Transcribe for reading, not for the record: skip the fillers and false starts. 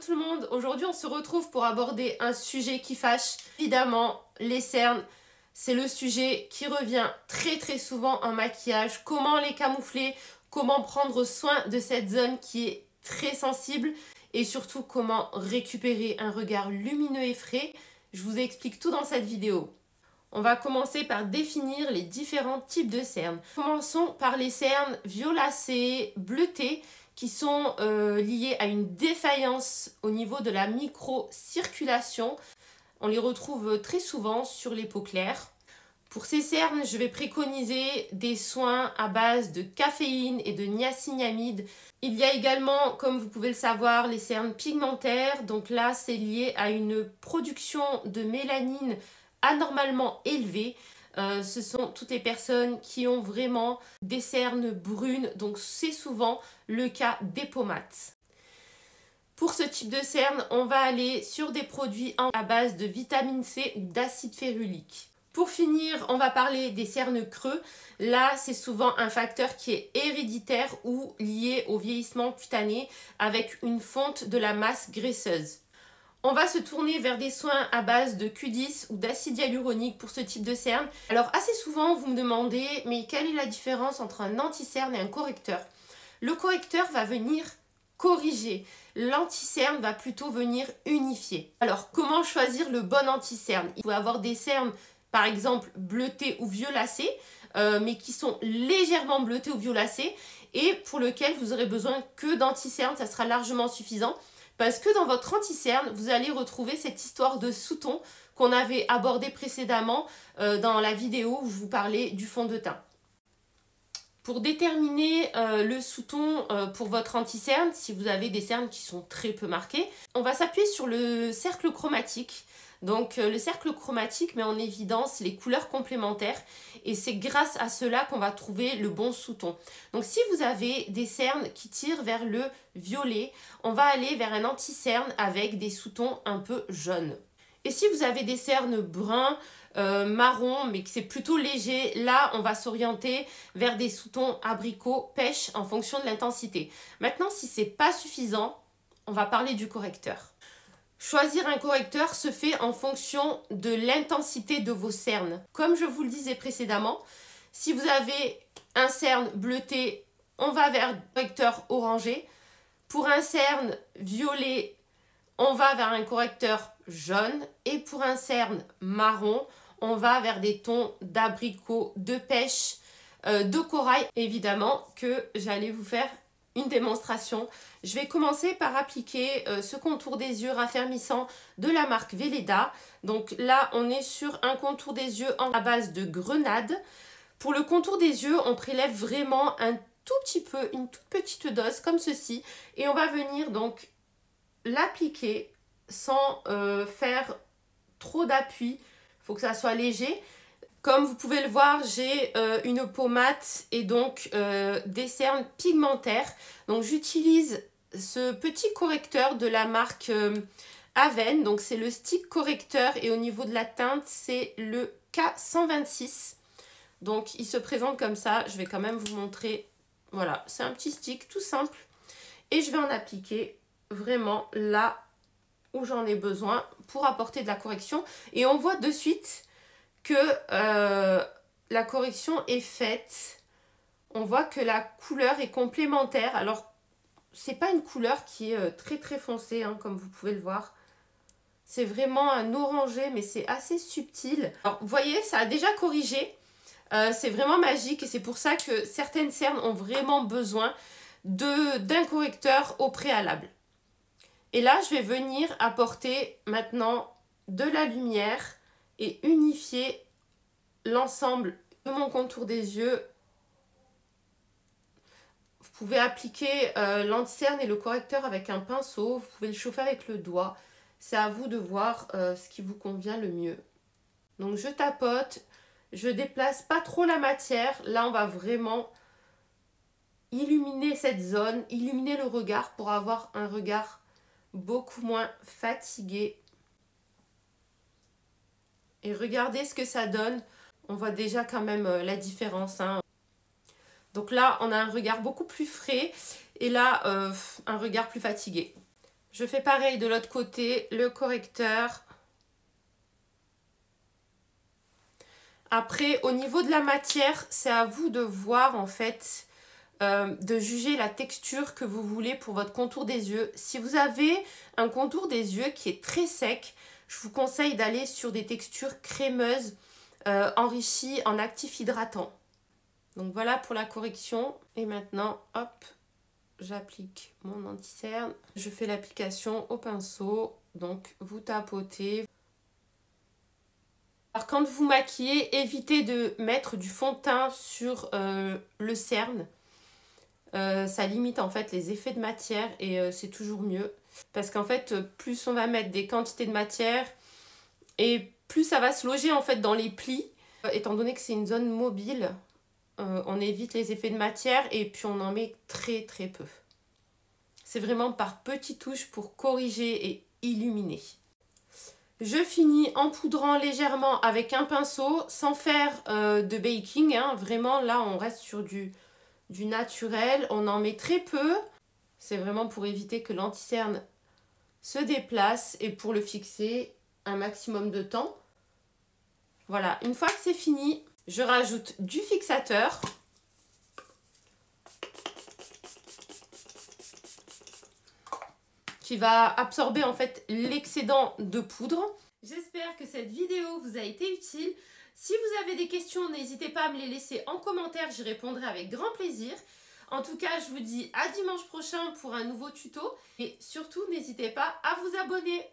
tout le monde, aujourd'hui on se retrouve pour aborder un sujet qui fâche. Évidemment, les cernes, c'est le sujet qui revient très souvent en maquillage. Comment les camoufler, comment prendre soin de cette zone qui est très sensible et surtout comment récupérer un regard lumineux et frais. Je vous explique tout dans cette vidéo. On va commencer par définir les différents types de cernes. Commençons par les cernes violacées, bleutées, qui sont liées à une défaillance au niveau de la microcirculation. On les retrouve très souvent sur les peaux claires. Pour ces cernes, je vais préconiser des soins à base de caféine et de niacinamide. Il y a également, comme vous pouvez le savoir, les cernes pigmentaires. Donc là, c'est lié à une production de mélanine anormalement élevée. Ce sont toutes les personnes qui ont vraiment des cernes brunes, donc c'est souvent le cas des pomates. Pour ce type de cernes, on va aller sur des produits à base de vitamine C ou d'acide férulique. Pour finir, on va parler des cernes creux. Là, c'est souvent un facteur qui est héréditaire ou lié au vieillissement cutané avec une fonte de la masse graisseuse. On va se tourner vers des soins à base de Q10 ou d'acide hyaluronique pour ce type de cerne. Alors assez souvent vous me demandez mais quelle est la différence entre un anti-cerne et un correcteur? Le correcteur va venir corriger, l'anti-cerne va plutôt venir unifier. Alors comment choisir le bon anti-cerne? Il peut y avoir des cernes par exemple bleutées ou violacées mais qui sont légèrement bleutées ou violacées et pour lequel vous aurez besoin que d'anti-cerne, ça sera largement suffisant. Parce que dans votre anti-cerne, vous allez retrouver cette histoire de sous-ton qu'on avait abordé précédemment dans la vidéo où je vous parlais du fond de teint. Pour déterminer le sous-ton pour votre anti-cerne, si vous avez des cernes qui sont très peu marquées, on va s'appuyer sur le cercle chromatique. Donc le cercle chromatique met en évidence les couleurs complémentaires et c'est grâce à cela qu'on va trouver le bon sous-ton. Donc si vous avez des cernes qui tirent vers le violet, on va aller vers un anti-cerne avec des sous-tons un peu jaunes. Et si vous avez des cernes bruns, marron, mais que c'est plutôt léger, là on va s'orienter vers des sous-tons abricot, pêche en fonction de l'intensité. Maintenant si c'est pas suffisant, on va parler du correcteur. Choisir un correcteur se fait en fonction de l'intensité de vos cernes. Comme je vous le disais précédemment, si vous avez un cerne bleuté, on va vers un correcteur orangé. Pour un cerne violet, on va vers un correcteur jaune. Et pour un cerne marron, on va vers des tons d'abricot, de pêche, de corail. Évidemment que j'allais vous faire une démonstration. Je vais commencer par appliquer ce contour des yeux raffermissant de la marque Velleda. Donc là, on est sur un contour des yeux à base de grenade. Pour le contour des yeux, on prélève vraiment un tout petit peu, une toute petite dose comme ceci. Et on va venir donc l'appliquer sans faire trop d'appui. Il faut que ça soit léger. Comme vous pouvez le voir, j'ai une peau mate et donc des cernes pigmentaires. Donc j'utilise ce petit correcteur de la marque Aven. Donc c'est le stick correcteur et au niveau de la teinte, c'est le K126. Donc il se présente comme ça. Je vais quand même vous montrer. Voilà, c'est un petit stick tout simple. Et je vais en appliquer vraiment là où j'en ai besoin pour apporter de la correction. Et on voit de suite que la correction est faite. On voit que la couleur est complémentaire. Alors, c'est pas une couleur qui est très foncée, hein, comme vous pouvez le voir. C'est vraiment un orangé, mais c'est assez subtil. Alors, vous voyez, ça a déjà corrigé. C'est vraiment magique et c'est pour ça que certaines cernes ont vraiment besoin d'un correcteur au préalable. Et là, je vais venir apporter maintenant de la lumière et unifier l'ensemble de mon contour des yeux. Vous pouvez appliquer l'anti-cerne et le correcteur avec un pinceau. Vous pouvez le chauffer avec le doigt. C'est à vous de voir ce qui vous convient le mieux. Donc je tapote, je déplace pas trop la matière. Là, on va vraiment illuminer cette zone, illuminer le regard pour avoir un regard beaucoup moins fatigué. Et regardez ce que ça donne. On voit déjà quand même la différence, hein. Donc là, on a un regard beaucoup plus frais et là, un regard plus fatigué. Je fais pareil de l'autre côté, le correcteur. Après, au niveau de la matière, c'est à vous de voir en fait, de juger la texture que vous voulez pour votre contour des yeux. Si vous avez un contour des yeux qui est très sec, je vous conseille d'aller sur des textures crémeuses, enrichies en actifs hydratants. Donc voilà pour la correction. Et maintenant, hop, j'applique mon anti-cerne. Je fais l'application au pinceau. Donc vous tapotez. Alors quand vous maquillez, évitez de mettre du fond de teint sur le cerne. Ça limite en fait les effets de matière et c'est toujours mieux. Parce qu'en fait, plus on va mettre des quantités de matière et plus ça va se loger en fait dans les plis. Étant donné que c'est une zone mobile, on évite les effets de matière et puis on en met très très peu. C'est vraiment par petites touches pour corriger et illuminer. Je finis en poudrant légèrement avec un pinceau sans faire de baking. Hein. Vraiment là on reste sur du naturel. On en met très peu. C'est vraiment pour éviter que l'anti-cerne se déplace et pour le fixer un maximum de temps. Voilà, une fois que c'est fini, je rajoute du fixateur. Qui va absorber en fait l'excédent de poudre. J'espère que cette vidéo vous a été utile. Si vous avez des questions, n'hésitez pas à me les laisser en commentaire, j'y répondrai avec grand plaisir. En tout cas, je vous dis à dimanche prochain pour un nouveau tuto. Et surtout, n'hésitez pas à vous abonner.